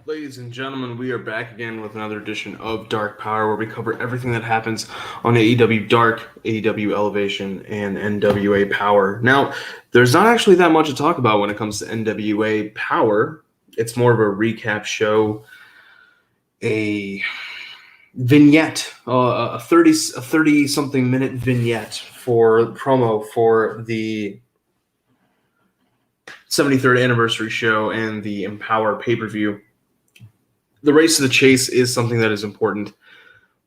Ladies and gentlemen, we are back again with another edition of Dark Powerrr, where we cover everything that happens on AEW Dark, AEW Elevation, and NWA Powerrr. Now, there's not actually that much to talk about when it comes to NWA Powerrr. It's more of a recap show, a vignette, a 30 something minute vignette for promo for the 73rd anniversary show and the Empower pay-per-view. The race to the chase is something that is important,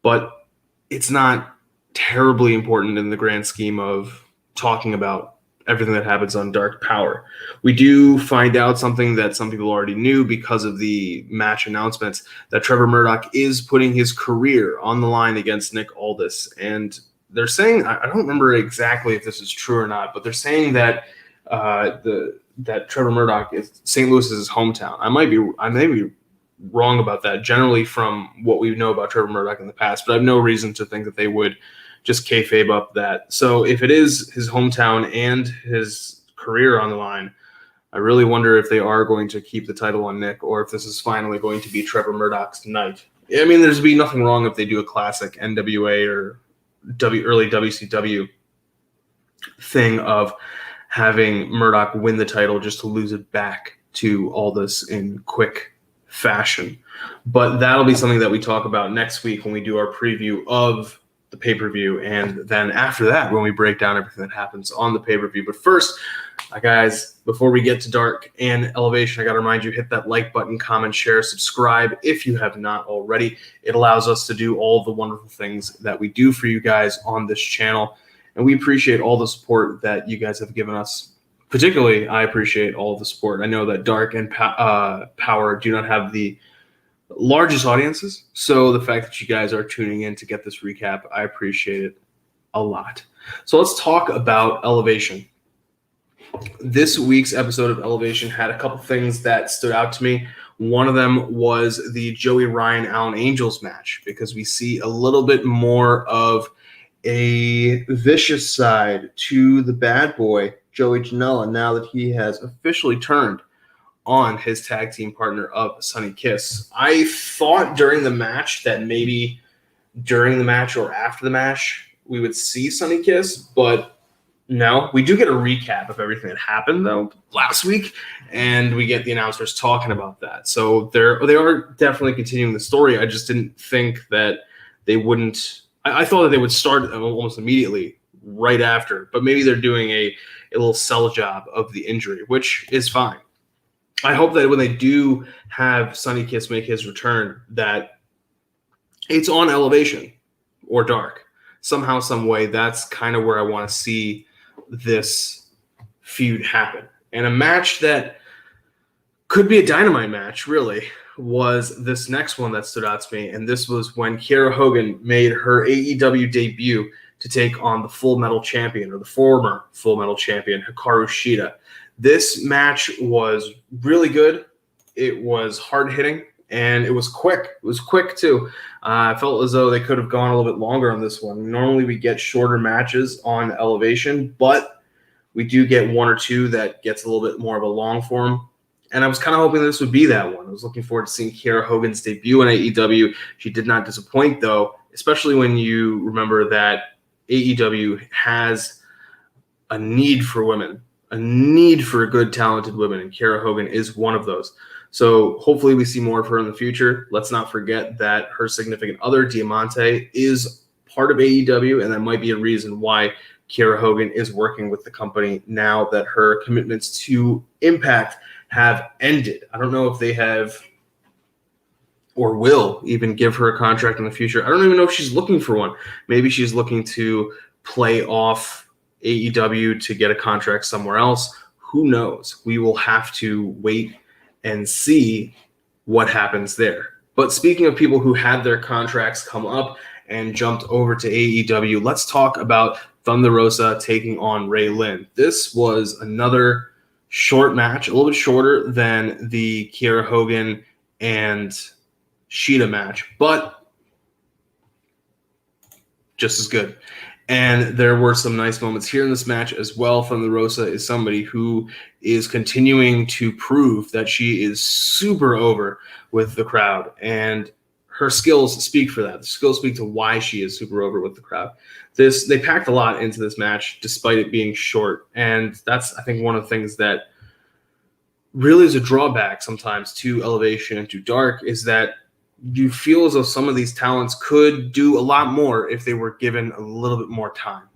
but it's not terribly important in the grand scheme of talking about everything that happens on Dark Powerrr. We do find out something that some people already knew because of the match announcements, that Trevor Murdoch is putting his career on the line against Nick Aldis. And they're saying, I don't remember exactly if this is true or not, but they're saying that that Trevor Murdoch is St. Louis is his hometown. I may be wrong about that, generally from what we know about Trevor Murdoch in the past, but I have no reason to think that they would just kayfabe up that. So if it is his hometown and his career on the line, I really wonder if they are going to keep the title on Nick, or if this is finally going to be Trevor Murdoch's night. I mean, there's be nothing wrong if they do a classic NWA or early WCW thing of having Murdoch win the title just to lose it back to Aldis in quick fashion. But that'll be something that we talk about next week when we do our preview of the pay-per-view, and then after that when we break down everything that happens on the pay-per-view. But first, guys, before we get to Dark and Elevation, I got to remind you, hit that like button, comment, share, subscribe if you have not already. It allows us to do all the wonderful things that we do for you guys on this channel, and we appreciate all the support that you guys have given us. Particularly, I appreciate all of the support. I know that Dark and Powerrr do not have the largest audiences, so the fact that you guys are tuning in to get this recap, I appreciate it a lot. So let's talk about Elevation. This week's episode of Elevation had a couple things that stood out to me. One of them was the Joey Ryan Allen Angels match, because we see a little bit more of a vicious side to the bad boy Joey Janela now that he has officially turned on his tag team partner of Sonny Kiss. I thought during the match that maybe during the match or after the match we would see Sonny Kiss, but no. We do get a recap of everything that happened though last week, and we get the announcers talking about that. So they are definitely continuing the story. I just didn't think that they wouldn't. I thought that they would start almost immediately right after, but maybe they're doing a little sell job of the injury, which is fine. I hope that when they do have Sonny Kiss make his return, that it's on Elevation or Dark. Somehow, some way, that's kind of where I want to see this feud happen. And a match that could be a Dynamite match, really, was this next one that stood out to me. And this was when Kiera Hogan made her AEW debut to take on the Full Metal Champion, or the former Full Metal Champion, Hikaru Shida. This match was really good. It was hard-hitting, and it was quick. It was quick, too. I felt as though they could have gone a little bit longer on this one. Normally, we get shorter matches on Elevation, but we do get one or two that gets a little bit more of a long form. And I was kind of hoping this would be that one. I was looking forward to seeing Kiera Hogan's debut in AEW. She did not disappoint, though, especially when you remember that AEW has a need for women, a need for good, talented women, and Kiera Hogan is one of those. So hopefully we see more of her in the future. Let's not forget that her significant other, Diamante, is part of AEW, and that might be a reason why Kiera Hogan is working with the company now that her commitments to Impact have ended. I don't know if they have or will even give her a contract in the future. I don't even know if she's looking for one. Maybe she's looking to play off AEW to get a contract somewhere else. Who knows? We will have to wait and see what happens there. But speaking of people who had their contracts come up and jumped over to AEW, let's talk about Thunder Rosa taking on Ray Lynn. This was another short match, a little bit shorter than the Kiera Hogan and Shida match, but just as good. And there were some nice moments here in this match as well. Thunder Rosa is somebody who is continuing to prove that she is super over with the crowd. And her skills speak for that. The skills speak to why she is super over with the crowd. They packed a lot into this match, despite it being short. And that's, I think, one of the things that really is a drawback sometimes to Elevation and to Dark, is that you feel as though some of these talents could do a lot more if they were given a little bit more time.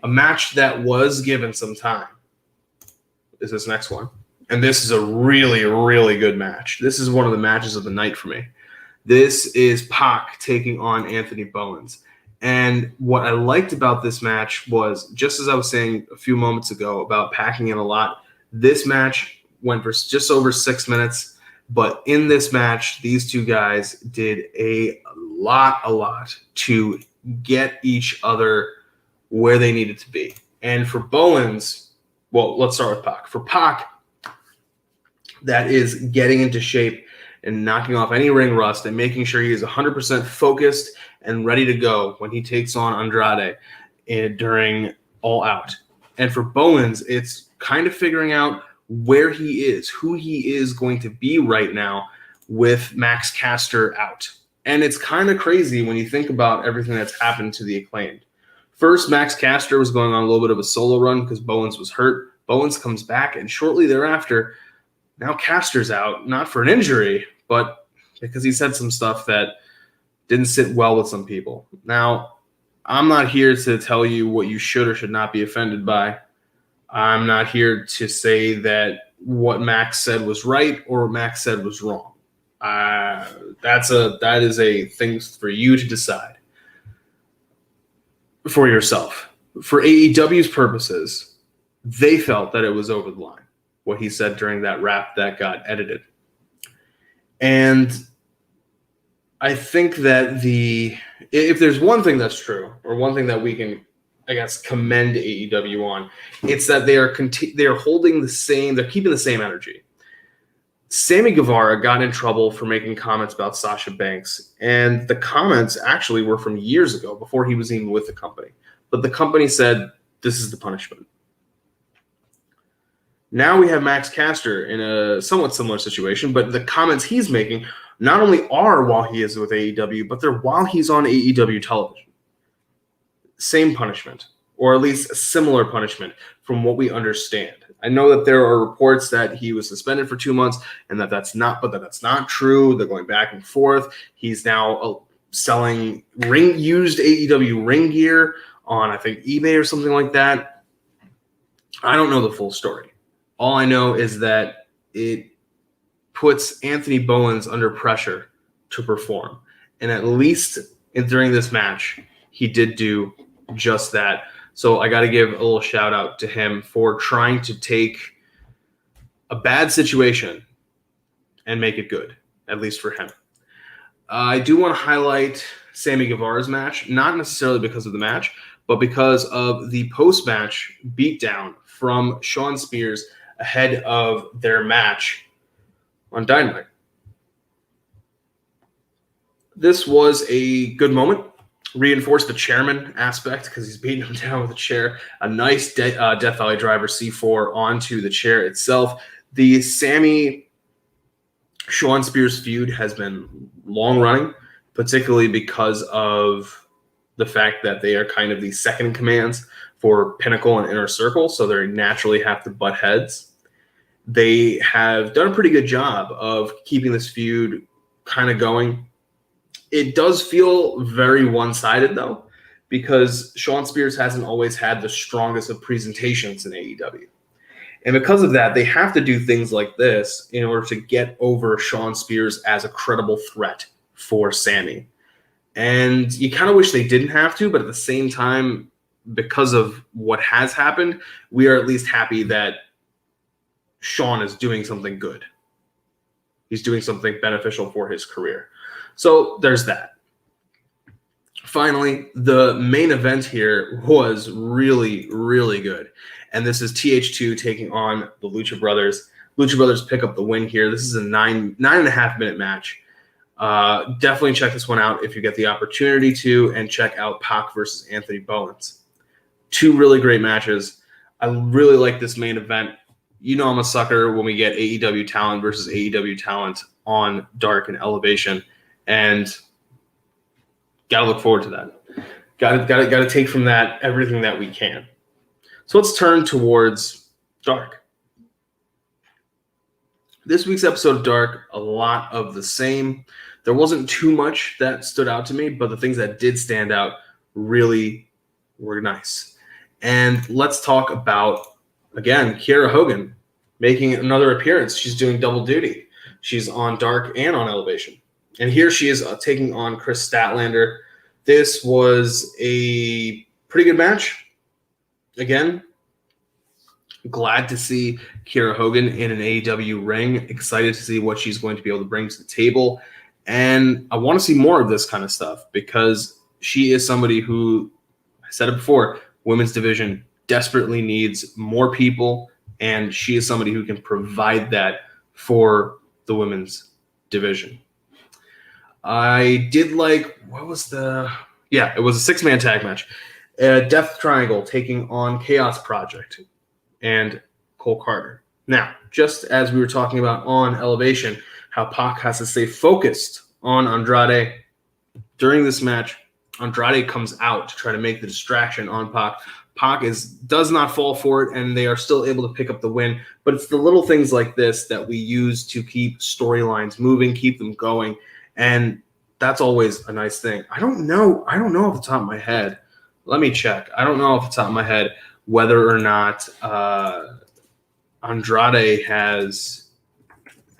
A match that was given some time is this next one. And this is a really, really good match. This is one of the matches of the night for me. This is Pac taking on Anthony Bowens. And what I liked about this match was, just as I was saying a few moments ago about packing in a lot, this match went for just over 6 minutes. But in this match, these two guys did a lot to get each other where they needed to be. And for Bowens, well, let's start with Pac. For Pac, that is getting into shape and knocking off any ring rust and making sure he is 100% focused and ready to go when he takes on Andrade during All Out. And for Bowens, it's kind of figuring out where he is, who he is going to be right now with Max Caster out. And it's kind of crazy when you think about everything that's happened to the Acclaimed. First, Max Caster was going on a little bit of a solo run because Bowens was hurt. Bowens comes back, and shortly thereafter, now Caster's out, not for an injury, but because he said some stuff that didn't sit well with some people. Now, I'm not here to tell you what you should or should not be offended by. I'm not here to say that what Max said was right or what Max said was wrong. That is a thing for you to decide for yourself. For AEW's purposes, they felt that it was over the line, what he said during that rap that got edited. And I think that if there's one thing that's true, or one thing that we can, I guess, commend AEW on, it's that they are holding the same, they're keeping the same energy. Sammy Guevara got in trouble for making comments about Sasha Banks, and the comments actually were from years ago, before he was even with the company. But the company said, this is the punishment. Now we have Max Caster in a somewhat similar situation, but the comments he's making not only are while he is with AEW, but they're while he's on AEW television. Same punishment, or at least a similar punishment from what we understand. I know that there are reports that he was suspended for 2 months and that's not true. They're going back and forth. He's now selling used AEW ring gear on, I think, eBay or something like that. I don't know the full story. All I know is that it puts Anthony Bowens under pressure to perform. And at least during this match, he did do just that. So I got to give a little shout out to him for trying to take a bad situation and make it good, at least for him. I do want to highlight Sammy Guevara's match, not necessarily because of the match, but because of the post-match beatdown from Shawn Spears ahead of their match on Dynamite. This was a good moment. Reinforced the chairman aspect because he's beating him down with a chair. A nice Death Valley Driver C4 onto the chair itself. The Sammy Shawn Spears feud has been long running, particularly because of the fact that they are kind of the second commands for Pinnacle and Inner Circle, so they naturally have to butt heads. They have done a pretty good job of keeping this feud kind of going. It does feel very one-sided, though, because Shawn Spears hasn't always had the strongest of presentations in AEW. And because of that, they have to do things like this in order to get over Shawn Spears as a credible threat for Sammy. And you kind of wish they didn't have to, but at the same time, because of what has happened, we are at least happy that Shawn is doing something good. He's doing something beneficial for his career. So there's that. Finally, the main event here was really, really good. And this is TH2 taking on the Lucha Brothers. Lucha Brothers pick up the win here. This is a 9.5 minute match. Definitely check this one out if you get the opportunity to, and check out Pac versus Anthony Bowens. 2 really great matches. I really like this main event. You know I'm a sucker when we get AEW talent versus AEW talent on Dark and Elevation, and gotta look forward to that. Gotta take from that everything that we can. So let's turn towards Dark. This week's episode of Dark, a lot of the same. There wasn't too much that stood out to me, but the things that did stand out really were nice. And let's talk about, again, Kiera Hogan making another appearance. She's doing double duty. She's on Dark and on Elevation. And here she is taking on Chris Statlander. This was a pretty good match. Again, glad to see Kiera Hogan in an AEW ring. Excited to see what she's going to be able to bring to the table. And I want to see more of this kind of stuff because she is somebody who, I said it before, women's division desperately needs more people, and she is somebody who can provide that for the women's division. I did like, it was a 6-man tag match. Death Triangle taking on Chaos Project and Cole Carter. Now, just as we were talking about on Elevation, how Pac has to stay focused on Andrade, during this match, Andrade comes out to try to make the distraction on Pac. Pac does not fall for it, and they are still able to pick up the win. But it's the little things like this that we use to keep storylines moving, keep them going, and that's always a nice thing. I don't know off the top of my head. Let me check. I don't know off the top of my head whether or not Andrade has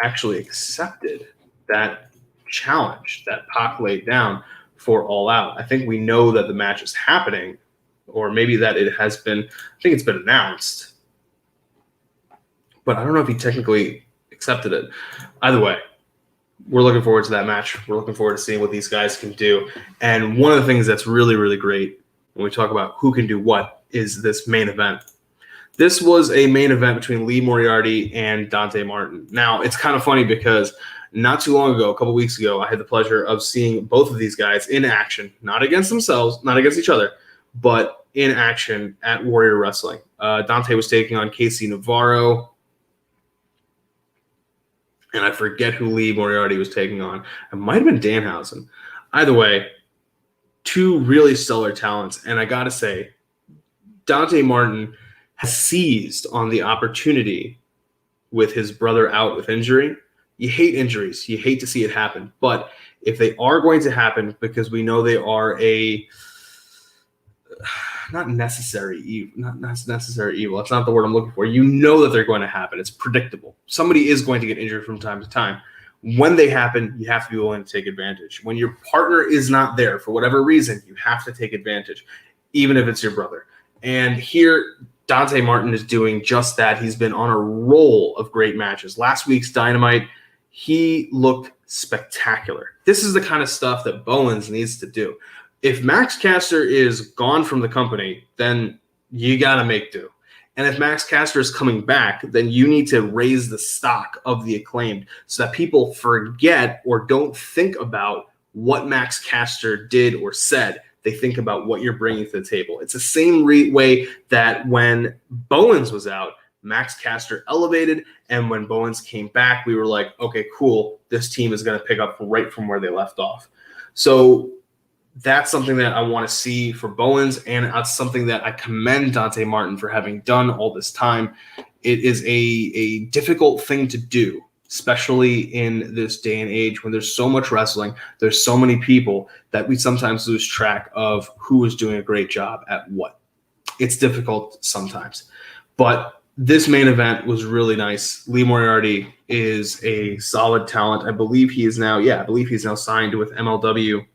actually accepted that challenge that Pac laid down for All Out. I think we know that the match is happening, or maybe that it has been, I think it's been announced. But I don't know if he technically accepted it. Either way, we're looking forward to that match. We're looking forward to seeing what these guys can do. And one of the things that's really, really great when we talk about who can do what is this main event. This was a main event between Lee Moriarty and Dante Martin. Now, it's kind of funny because not too long ago, a couple weeks ago, I had the pleasure of seeing both of these guys in action, not against themselves, not against each other, but in action at Warrior Wrestling. Dante was taking on Casey Navarro, and I forget who Lee Moriarty was taking on. It might have been Danhausen. Either way, 2 really stellar talents, and I got to say, Dante Martin has seized on the opportunity with his brother out with injury. You hate injuries. You hate to see it happen. But if they are going to happen, because we know they are not necessary evil. That's not the word I'm looking for. You know that they're going to happen. It's predictable. Somebody is going to get injured from time to time. When they happen, you have to be willing to take advantage. When your partner is not there for whatever reason, you have to take advantage, even if it's your brother. And here, Dante Martin is doing just that. He's been on a roll of great matches. Last week's Dynamite, he looked spectacular. This is the kind of stuff that Bowens needs to do. If Max Caster is gone from the company, then you got to make do. And if Max Caster is coming back, then you need to raise the stock of the Acclaimed so that people forget or don't think about what Max Caster did or said. They think about what you're bringing to the table. It's the same way that when Bowens was out, Max Caster elevated, and when Bowens came back, we were like, okay, cool. This team is going to pick up right from where they left off. So that's something that I want to see for Bowens, and that's something that I commend Dante Martin for having done all this time. It is a difficult thing to do, especially in this day and age when there's so much wrestling, there's so many people that we sometimes lose track of who is doing a great job at what. It's difficult sometimes. But this main event was really nice. Lee Moriarty is a solid talent. I believe he's now signed with MLW.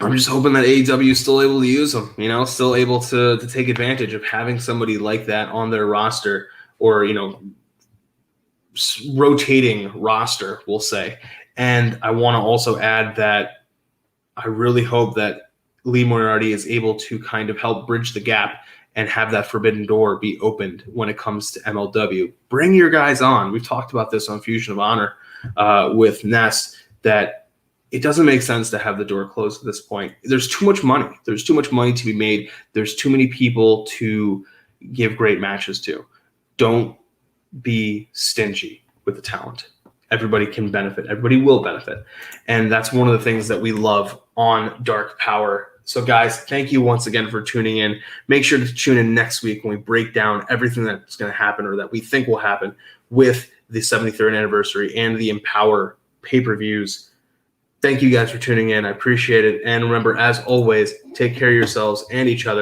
I'm just hoping that AEW is still able to use him, still able to take advantage of having somebody like that on their roster, or, rotating roster, we'll say. And I want to also add that I really hope that Lee Moriarty is able to kind of help bridge the gap and have that forbidden door be opened when it comes to MLW. Bring your guys on. We've talked about this on Fusion of Honor with Ness, that it doesn't make sense to have the door closed at this point. There's too much money. There's too much money to be made. There's too many people to give great matches to. Don't be stingy with the talent. Everybody can benefit. Everybody will benefit. And that's one of the things that we love on Dark Powerrr. So, guys, thank you once again for tuning in. Make sure to tune in next week when we break down everything that's going to happen or that we think will happen with the 73rd anniversary and the Powerrr pay-per-views. Thank you guys for tuning in. I appreciate it. And remember, as always, take care of yourselves and each other.